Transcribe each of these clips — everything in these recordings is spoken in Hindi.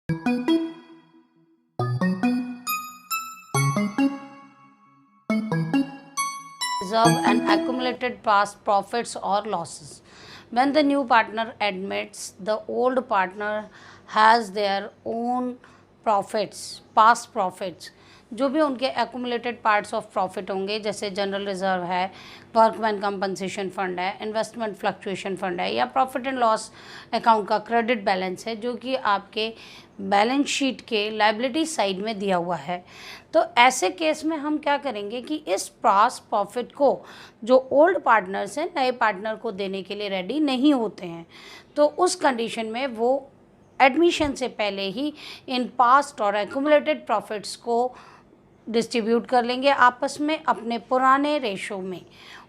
Reserve and accumulated past profits or losses. When the new partner admits the old partner has their own profits, past profits, जो भी उनके एक्यूमुलेटेड पार्ट्स ऑफ प्रॉफिट होंगे, जैसे जनरल रिजर्व है, वर्कमैन कंपनसेशन फंड है, इन्वेस्टमेंट फ्लक्चुएशन फंड है, या प्रॉफिट एंड लॉस अकाउंट का क्रेडिट बैलेंस है जो कि आपके बैलेंस शीट के लायबिलिटी साइड में दिया हुआ है। तो ऐसे केस में हम क्या करेंगे कि इस पास्ट प्रॉफिट को जो ओल्ड पार्टनर्स हैं नए पार्टनर को देने के लिए रेडी नहीं होते हैं, तो उस कंडीशन में वो एडमिशन से पहले ही इन पास्ट और एक्यूमुलेटेड प्रॉफिट्स को डिस्ट्रीब्यूट कर लेंगे आपस में अपने पुराने रेशो में,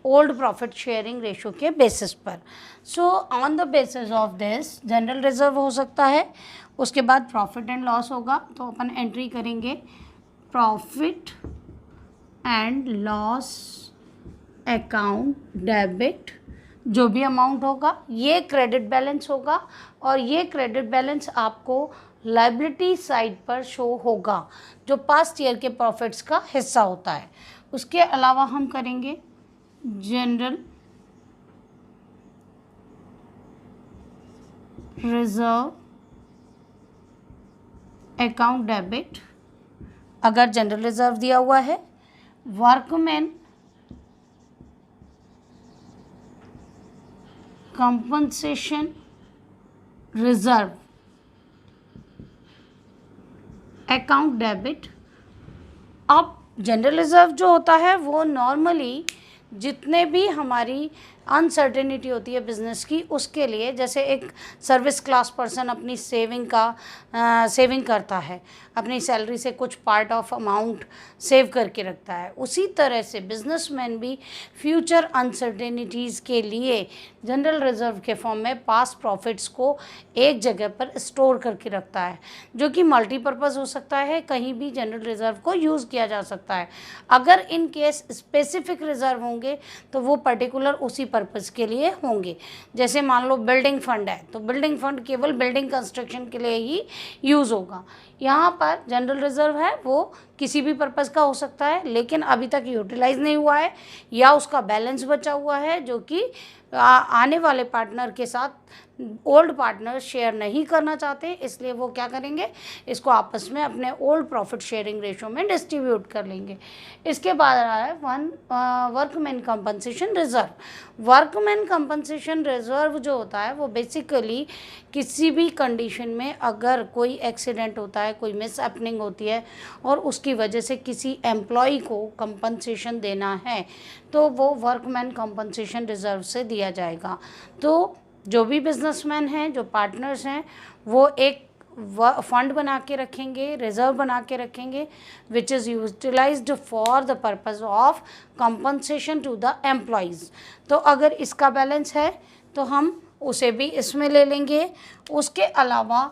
ओल्ड प्रॉफिट शेयरिंग रेशो के बेसिस पर। So on the basis of this general reserve हो सकता है, उसके बाद प्रॉफिट एंड लॉस होगा, तो अपन एंट्री करेंगे profit and loss account debit, जो भी अमाउंट होगा ये क्रेडिट बैलेंस होगा, और ये क्रेडिट बैलेंस आपको लायबिलिटी साइड पर शो होगा जो पास्ट ईयर के प्रॉफिट्स का हिस्सा होता है। उसके अलावा हम करेंगे जनरल रिजर्व अकाउंट डेबिट, अगर जनरल रिजर्व दिया हुआ है, workman compensation reserve account debit. अब जनरल रिजर्व जो होता है वो नॉर्मली जितने भी हमारी अनसर्टेनिटी होती है बिज़नेस की, उसके लिए, जैसे एक सर्विस क्लास पर्सन अपनी सेविंग करता है, अपनी सैलरी से कुछ पार्ट ऑफ अमाउंट सेव करके रखता है, उसी तरह से बिजनेसमैन भी फ्यूचर अनसर्टेनिटीज़ के लिए जनरल रिजर्व के फॉर्म में पास्ट प्रॉफिट्स को एक जगह पर स्टोर करके रखता है, जो कि मल्टीपर्पज़ हो सकता है, कहीं भी जनरल रिजर्व को यूज़ किया जा सकता है। अगर इन केस स्पेसिफिक रिजर्व होंगे तो वो पर्टिकुलर उसी पर्पज़ के लिए होंगे। जैसे मान लो बिल्डिंग फंड है, तो बिल्डिंग फंड केवल बिल्डिंग कंस्ट्रक्शन के लिए ही यूज़ होगा। यहाँ पर जनरल रिजर्व है वो किसी भी पर्पज़ का हो सकता है, लेकिन अभी तक यूटिलाइज नहीं हुआ है या उसका बैलेंस बचा हुआ है जो कि आने वाले पार्टनर के साथ ओल्ड पार्टनर शेयर नहीं करना चाहते, इसलिए वो क्या करेंगे, इसको आपस में अपने ओल्ड प्रॉफिट शेयरिंग रेशो में डिस्ट्रीब्यूट कर लेंगे। इसके बाद आ है workman compensation reserve. Workman compensation reserve जो होता है वो बेसिकली किसी भी कंडीशन में अगर कोई एक्सीडेंट होता है, कोई मिस हैपनिंग होती है और उसकी वजह से किसी एम्प्लॉय को कंपनसेशन देना है, तो वो वर्कमैन कंपनसेशन रिजर्व से दिया जाएगा। तो जो भी बिजनेसमैन हैं, जो पार्टनर्स हैं, वो एक फंड बना के रखेंगे, रिजर्व बना के रखेंगे, which is utilised for the purpose of compensation to the employees. तो अगर इसका बैलेंस है तो हम उसे भी इसमें ले लेंगे। उसके अलावा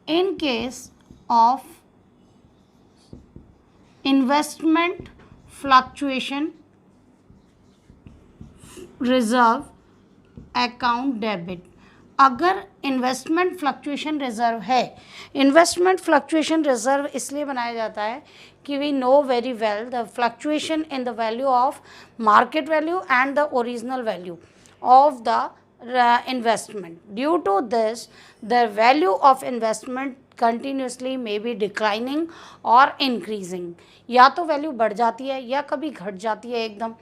in case of investment fluctuation reserve account debit, अगर इन्वेस्टमेंट फ्लक्चुएशन रिजर्व है, इन्वेस्टमेंट फ्लक्चुएशन रिजर्व इसलिए बनाया जाता है कि we know very well the fluctuation in the value of market value and the original value of the investment. Due to this, the value of investment continuously may be declining or increasing. या तो वैल्यू बढ़ जाती है या कभी घट जाती है एकदम।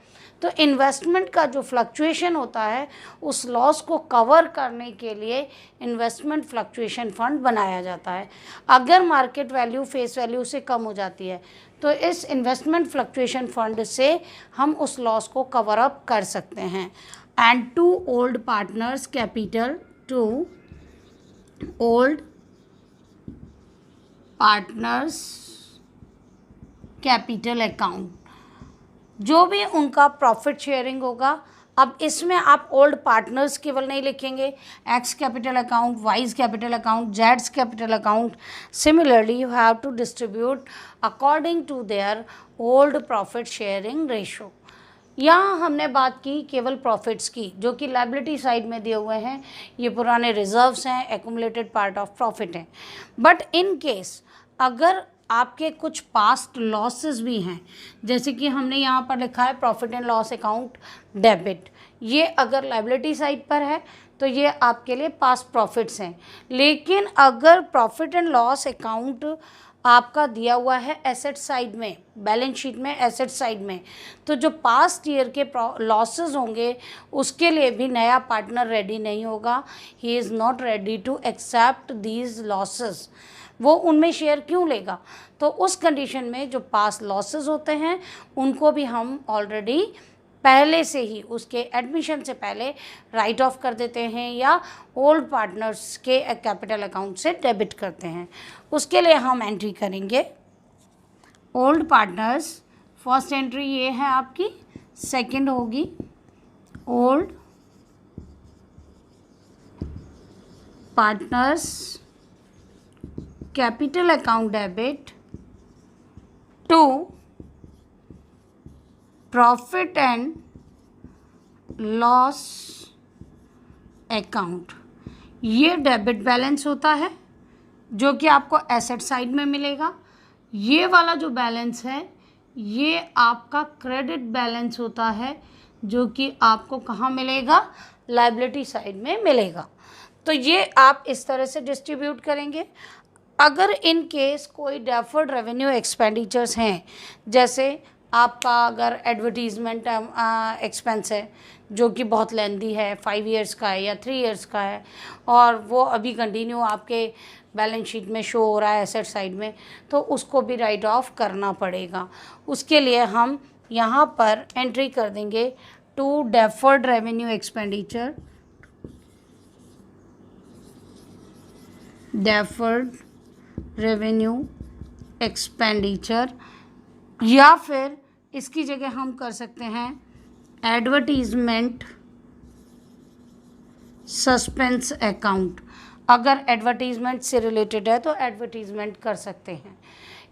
तो इन्वेस्टमेंट का जो फ्लक्चुएशन होता है उस लॉस को कवर करने के लिए इन्वेस्टमेंट फ्लक्चुएशन फंड बनाया जाता है। अगर मार्केट वैल्यू फेस वैल्यू से कम हो जाती है तो इस इन्वेस्टमेंट फ्लक्चुएशन फंड से हम उस लॉस को कवर अप कर सकते हैं। And to old partners capital, to old partners capital account, जो भी उनका प्रॉफिट शेयरिंग होगा। अब इसमें आप ओल्ड पार्टनर्स केवल नहीं लिखेंगे, X capital account, Y's capital account, जेड्स capital account. Similarly you have to distribute according to their old profit sharing ratio. यहाँ हमने बात की केवल प्रॉफिट्स की, जो कि लायबिलिटी साइड में दिए हुए हैं, ये पुराने रिजर्व्स हैं, एक्यूमुलेटेड पार्ट ऑफ प्रॉफिट हैं। बट इन केस अगर आपके कुछ पास्ट लॉसेस भी हैं, जैसे कि हमने यहाँ पर लिखा है profit and loss account debit, ये अगर लायबिलिटी साइड पर है तो ये आपके लिए पास्ट प्रॉफिट्स हैं। लेकिन अगर प्रॉफिट एंड लॉस अकाउंट आपका दिया हुआ है एसेट साइड में, बैलेंस शीट में एसेट साइड में, तो जो पास्ट ईयर के लॉसेस होंगे उसके लिए भी नया पार्टनर रेडी नहीं होगा। He is not ready to accept these losses. वो उनमें शेयर क्यों लेगा? तो उस कंडीशन में जो पास्ट लॉसेस होते हैं उनको भी हम ऑलरेडी पहले से ही उसके एडमिशन से पहले राइट ऑफ कर देते हैं या ओल्ड पार्टनर्स के कैपिटल अकाउंट से डेबिट करते हैं। उसके लिए हम एंट्री करेंगे ओल्ड पार्टनर्स। फर्स्ट एंट्री ये है आपकी, सेकंड होगी old partners capital account debit to profit and loss account. ये डेबिट बैलेंस होता है जो कि आपको एसेट साइड में मिलेगा। ये वाला जो बैलेंस है ये आपका क्रेडिट बैलेंस होता है जो कि आपको कहाँ मिलेगा? लायबिलिटी साइड में मिलेगा। तो ये आप इस तरह से डिस्ट्रीब्यूट करेंगे। अगर इन केस कोई डेफर्ड रेवेन्यू एक्सपेंडिचर्स हैं, जैसे आपका अगर एडवर्टीज़मेंट एक्सपेंस है जो कि बहुत लेंदी है, 5 इयर्स का है या 3 इयर्स का है, और वो अभी कंटिन्यू आपके बैलेंस शीट में शो हो रहा है एसेट साइड में, तो उसको भी राइट ऑफ करना पड़ेगा। उसके लिए हम यहाँ पर एंट्री कर देंगे to deferred revenue expenditure, deferred revenue expenditure, या फिर इसकी जगह हम कर सकते हैं एडवर्टीजमेंट सस्पेंस अकाउंट। अगर एडवर्टीजमेंट से रिलेटेड है तो एडवर्टीजमेंट कर सकते हैं।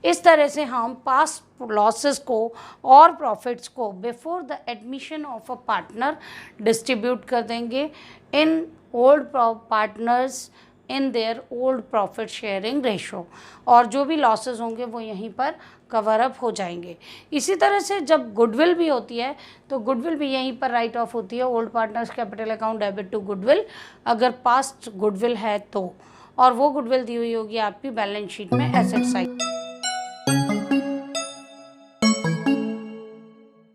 इस तरह से हम पास्ट लॉसेस को और प्रॉफिट्स को before the admission of a partner distribute कर देंगे in old partners in their old profit sharing ratio, और जो भी लॉसेस होंगे वो यहीं पर कवर अप हो जाएंगे। इसी तरह से जब गुडविल भी होती है तो गुडविल भी यहीं पर राइट ऑफ होती है, old partners capital account debit to goodwill, अगर पास्ट गुडविल है तो, और वो गुडविल दी हुई होगी आपकी बैलेंस शीट में एसेट साइड।